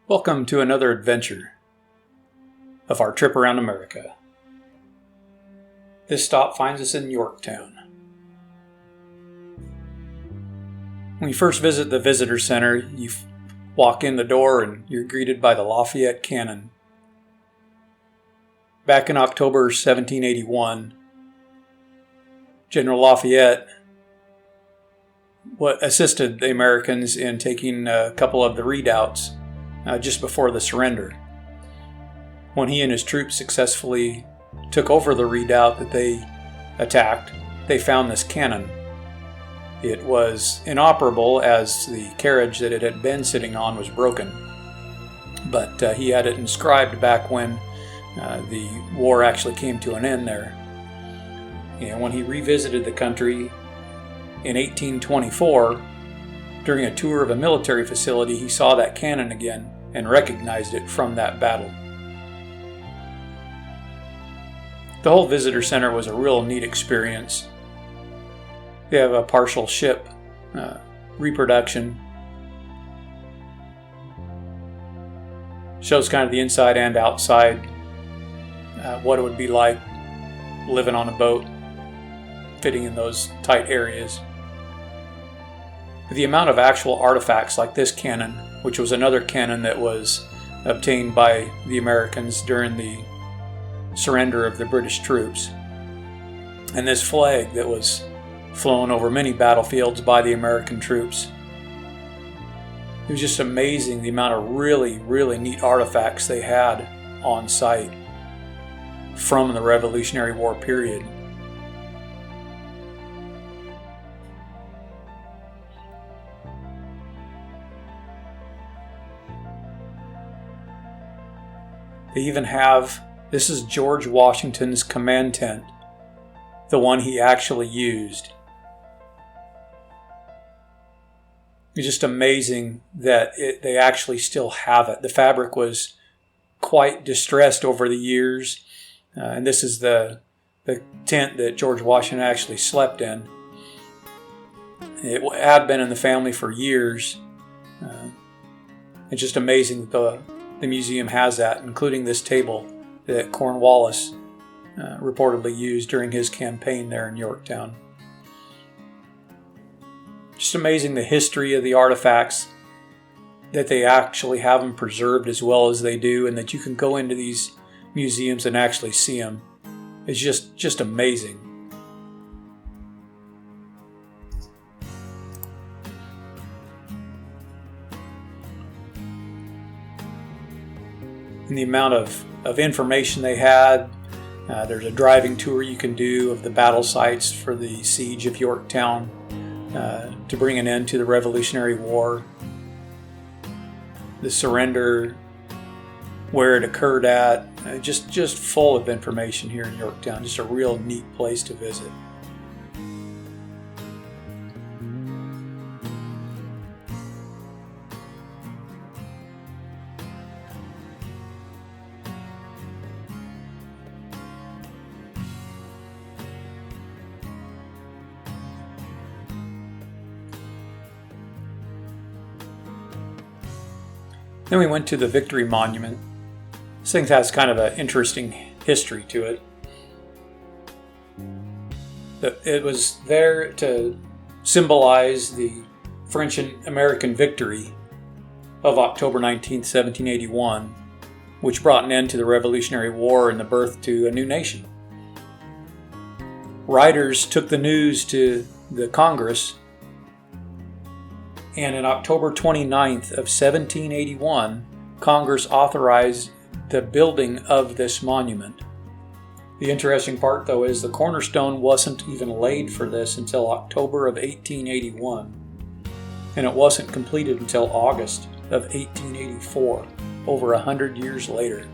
Welcome to another adventure of our trip around America. This stop finds us in Yorktown. When you first visit the visitor center, you walk in the door and you're greeted by the Lafayette Cannon. Back in October 1781, General Lafayette assisted the Americans in taking a couple of the redoubts just before the surrender. When he and his troops successfully took over the redoubt that they attacked, they found this cannon. It was inoperable as the carriage that it had been sitting on was broken, but he had it inscribed back when the war actually came to an end there. And when he revisited the country in 1824, during a tour of a military facility, he saw that cannon again and recognized it from that battle. The whole visitor center was a real neat experience. They have a partial ship reproduction. Shows kind of the inside and outside, what it would be like living on a boat, fitting in those tight areas. The amount of actual artifacts like this cannon, which was another cannon that was obtained by the Americans during the surrender of the British troops, and this flag that was flown over many battlefields by the American troops. It was just amazing the amount of really, really neat artifacts they had on site from the Revolutionary War period. They even have, this is George Washington's command tent, the one he actually used. It's just amazing that they actually still have it. The fabric was quite distressed over the years, and this is the tent that George Washington actually slept in. It had been in the family for years. It's just amazing that the museum has that, including this table that Cornwallis reportedly used during his campaign there in Yorktown. Just amazing the history of the artifacts, that they actually have them preserved as well as they do, and that you can go into these museums and actually see them. It's just amazing. And the amount of information they had. There's a driving tour you can do of the battle sites for the siege of Yorktown to bring an end to the Revolutionary War. The surrender, where it occurred at, just full of information here in Yorktown. Just a real neat place to visit. Then we went to the Victory Monument. This thing has kind of an interesting history to it. It was there to symbolize the French and American victory of October 19, 1781, which brought an end to the Revolutionary War and the birth to a new nation. Writers took the news to the Congress, and on October 29th of 1781, Congress authorized the building of this monument. The interesting part, though, is the cornerstone wasn't even laid for this until October of 1881, and it wasn't completed until August of 1884, over 100 years later.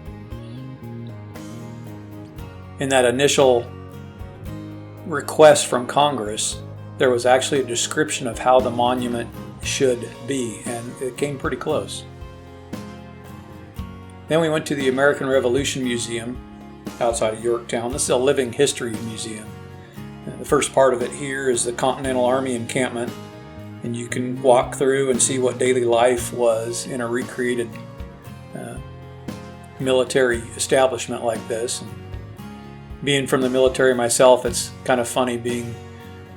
In that initial request from Congress, there was actually a description of how the monument should be, and it came pretty close. Then we went to the American Revolution Museum outside of Yorktown. This is a living history museum. The first part of it here is the Continental Army encampment, and you can walk through and see what daily life was in a recreated military establishment like this. And being from the military myself, it's kind of funny being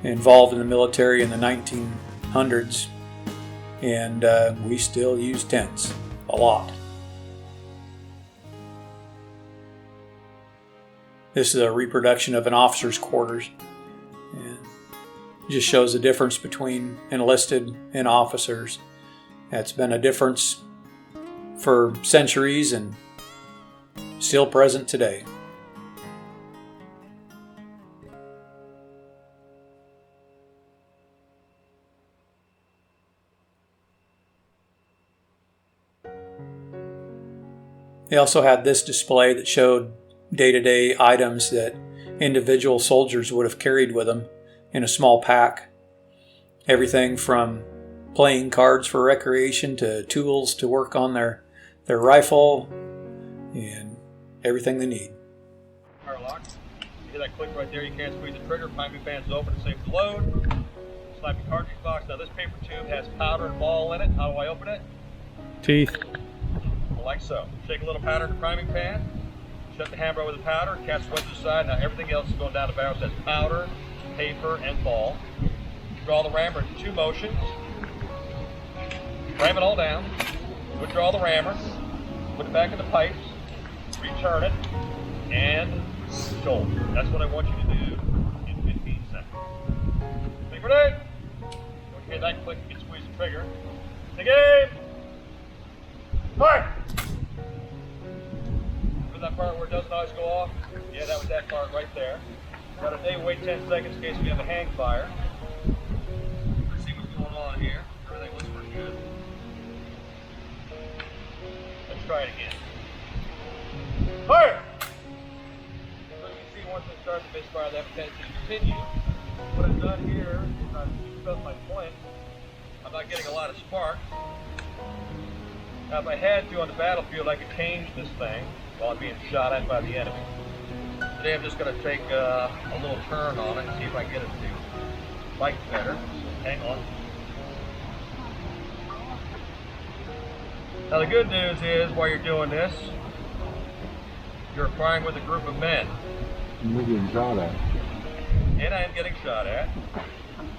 involved in the military in the 1900s, and we still use tents a lot. This is a reproduction of an officer's quarters, and it just shows the difference between enlisted and officers. That's been a difference for centuries and still present today. They also had this display that showed day-to-day items that individual soldiers would have carried with them in a small pack. Everything from playing cards for recreation to tools to work on their rifle and everything they need. Power lock. You hear that click right there, you can't squeeze the trigger. Priming band's open to save the load. Slide the cartridge box. Now this paper tube has powder and ball in it. How do I open it? Teeth. Like so. Shake a little powder in the priming pan. Shut the hammer over the powder. Catch the wedge to the side. Now everything else is going down the barrel. It says powder, paper, and ball. Draw the rammer in 2 motions. Ram it all down. Withdraw the rammer. Put it back in the pipes. Return it. And shoulder. That's what I want you to do in 15 seconds. Take grenade. Don't you hear that click? You can squeeze the trigger. The game. Fire! Remember that part where it doesn't always go off? Yeah, that was that part right there. Got a day, wait 10 seconds in case we have a hang fire. Let's see what's going on here. Everything looks pretty good. Let's try it again. Fire! So you can see once it starts to misfire, that tends to continue. What I've done here is I've used up my flint. I'm not getting a lot of spark. Now, if I had to on the battlefield, I could change this thing while I'm being shot at by the enemy. Today, I'm just going to take a little turn on it and see if I can get it to fight better. So hang on. Now, the good news is, while you're doing this, you're firing with a group of men. You're getting shot at. And I am getting shot at.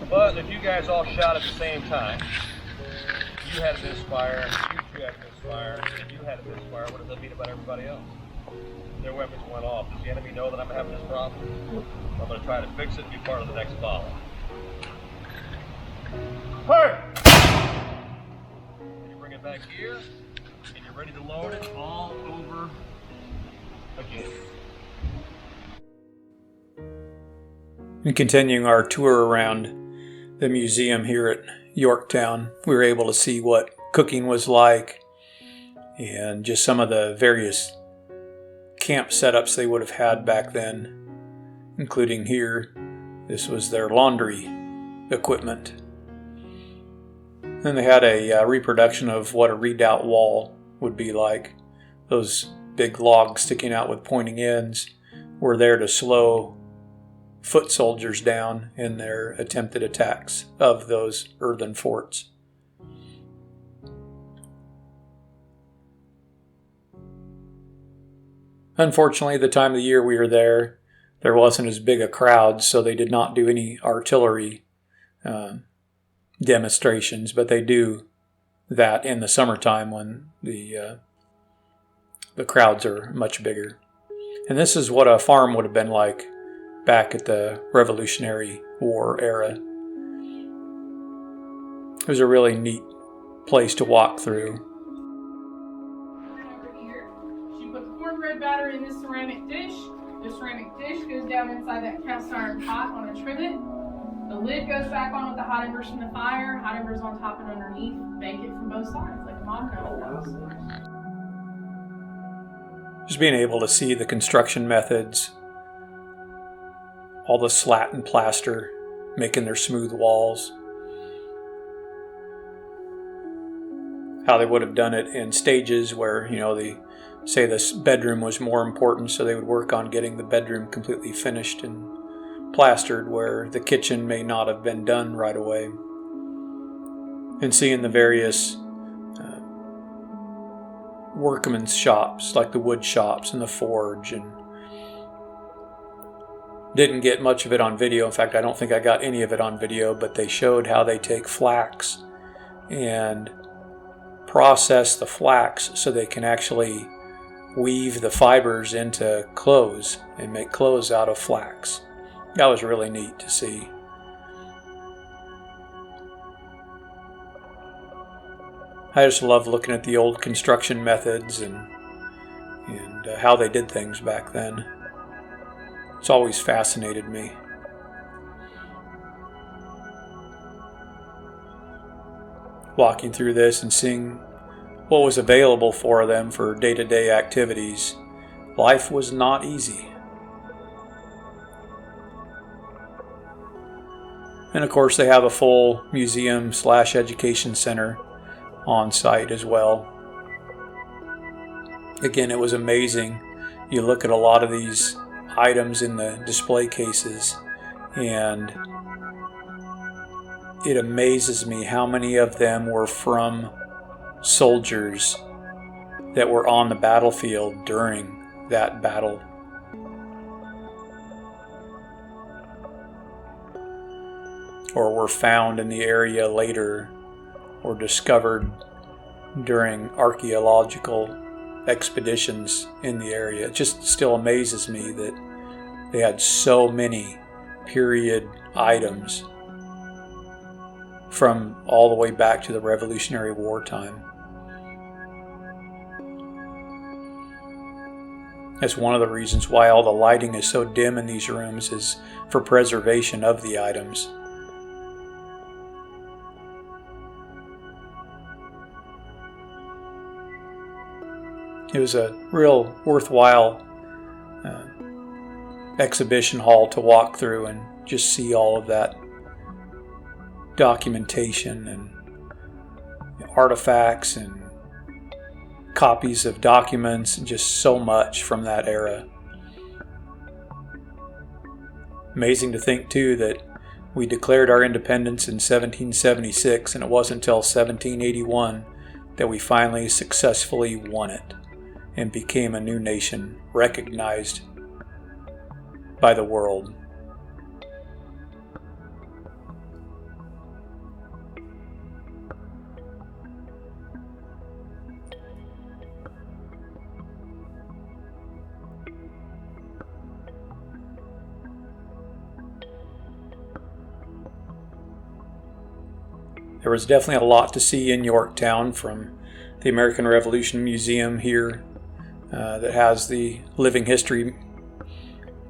But if you guys all shot at the same time, you had a misfire, you had a misfire, and you had a misfire, what does that mean about everybody else? Their weapons went off. Does the enemy know that I'm having this problem? I'm going to try to fix it and be part of the next volley. Fire! And you bring it back here, and you're ready to load it all over again. And continuing our tour around the museum here at Yorktown, we were able to see what cooking was like and just some of the various camp setups they would have had back then, including here. This was their laundry equipment. Then they had a reproduction of what a redoubt wall would be like. Those big logs sticking out with pointing ends were there to slow foot soldiers down in their attempted attacks of those earthen forts. Unfortunately, the time of the year we were there wasn't as big a crowd, so they did not do any artillery demonstrations, but they do that in the summertime when the crowds are much bigger. And this is what a farm would have been like back at the Revolutionary War era. It was a really neat place to walk through. Over here, she put the cornbread batter in this ceramic dish. The ceramic dish goes down inside that cast iron pot on a trivet. The lid goes back on with the hot embers from the fire. Hot embers on top and underneath. Bake it from both sides like a modern oven house. Just being able to see the construction methods, all the slat and plaster making their smooth walls, how they would have done it in stages where, they say this bedroom was more important, so they would work on getting the bedroom completely finished and plastered, where the kitchen may not have been done right away. And seeing the various workmen's shops, like the wood shops and the forge, and didn't get much of it on video. In fact, I don't think I got any of it on video, but they showed how they take flax and process the flax so they can actually weave the fibers into clothes and make clothes out of flax. That was really neat to see. I just love looking at the old construction methods and how they did things back then. It's always fascinated me. Walking through this and seeing what was available for them for day-to-day activities, life was not easy. And of course they have a full museum/education center on site as well. Again, it was amazing. You look at a lot of these items in the display cases, and it amazes me how many of them were from soldiers that were on the battlefield during that battle. Or were found in the area later, or discovered during archaeological expeditions in the area. It just still amazes me that they had so many period items from all the way back to the Revolutionary War time. That's one of the reasons why all the lighting is so dim in these rooms, is for preservation of the items. It was a real worthwhile exhibition hall to walk through and just see all of that documentation and artifacts and copies of documents, and just so much from that era. Amazing to think too that we declared our independence in 1776, and it wasn't until 1781 that we finally successfully won it and became a new nation recognized by the world. There was definitely a lot to see in Yorktown, from the American Revolution Museum here that has the living history,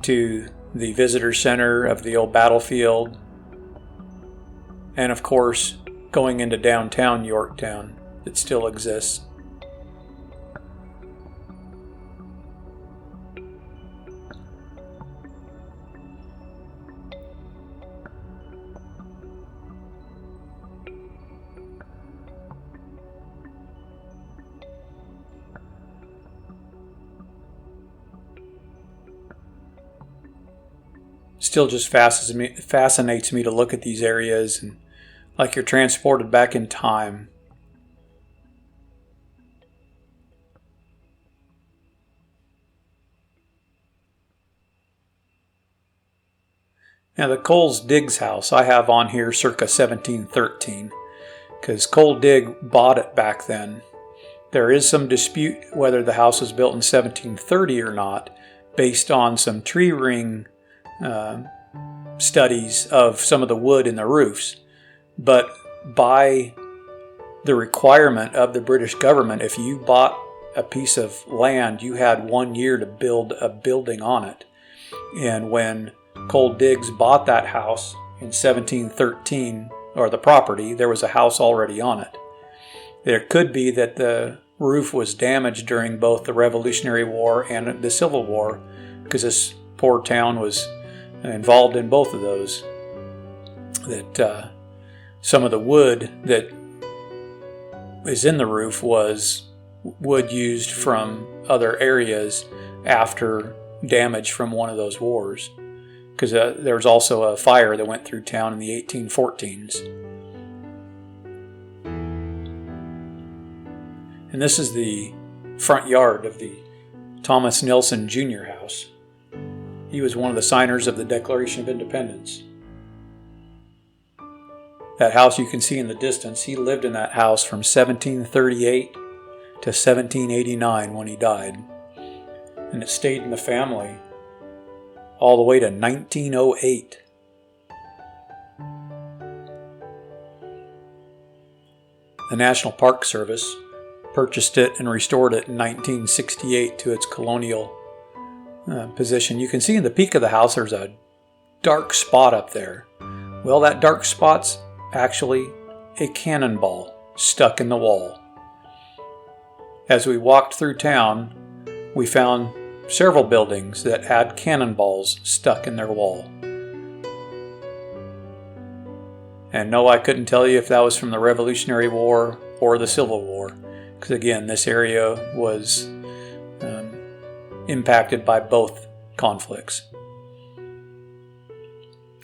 to the visitor center of the old battlefield, and of course going into downtown Yorktown that still exists. Still just fascinates me to look at these areas, and like you're transported back in time. Now the Coles Diggs house I have on here circa 1713, because Cole Digg bought it back then. There is some dispute whether the house was built in 1730 or not, based on some tree ring studies of some of the wood in the roofs. But by the requirement of the British government, if you bought a piece of land, you had 1 year to build a building on it. And when Cole Diggs bought that house in 1713, or the property, there was a house already on it. There could be that the roof was damaged during both the Revolutionary War and the Civil War, because this poor town was involved in both of those. That some of the wood that is in the roof was wood used from other areas after damage from one of those wars, because there was also a fire that went through town in the 1814s. And this is the front yard of the Thomas Nelson Jr. house. He was one of the signers of the Declaration of Independence. That house you can see in the distance, he lived in that house from 1738 to 1789 when he died. And it stayed in the family all the way to 1908. The National Park Service purchased it and restored it in 1968 to its colonial position. You can see in the peak of the house there's a dark spot up there. Well, that dark spot's actually a cannonball stuck in the wall. As we walked through town, we found several buildings that had cannonballs stuck in their wall. And no, I couldn't tell you if that was from the Revolutionary War or the Civil War, because again, this area was impacted by both conflicts.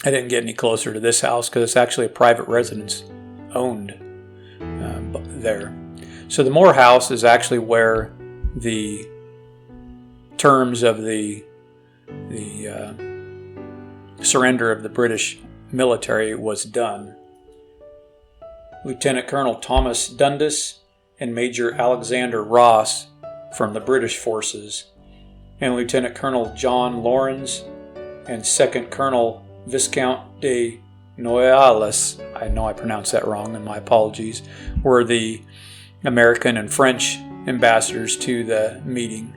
I didn't get any closer to this house because it's actually a private residence owned there. So the Moore House is actually where the terms of the surrender of the British military was done. Lieutenant Colonel Thomas Dundas and Major Alexander Ross from the British forces, and Lieutenant Colonel John Laurens and 2nd Colonel Viscount de Noailles, I know I pronounced that wrong and my apologies, were the American and French ambassadors to the meeting.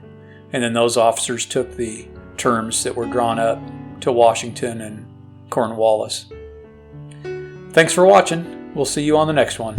And then those officers took the terms that were drawn up to Washington and Cornwallis. Thanks for watching. We'll see you on the next one.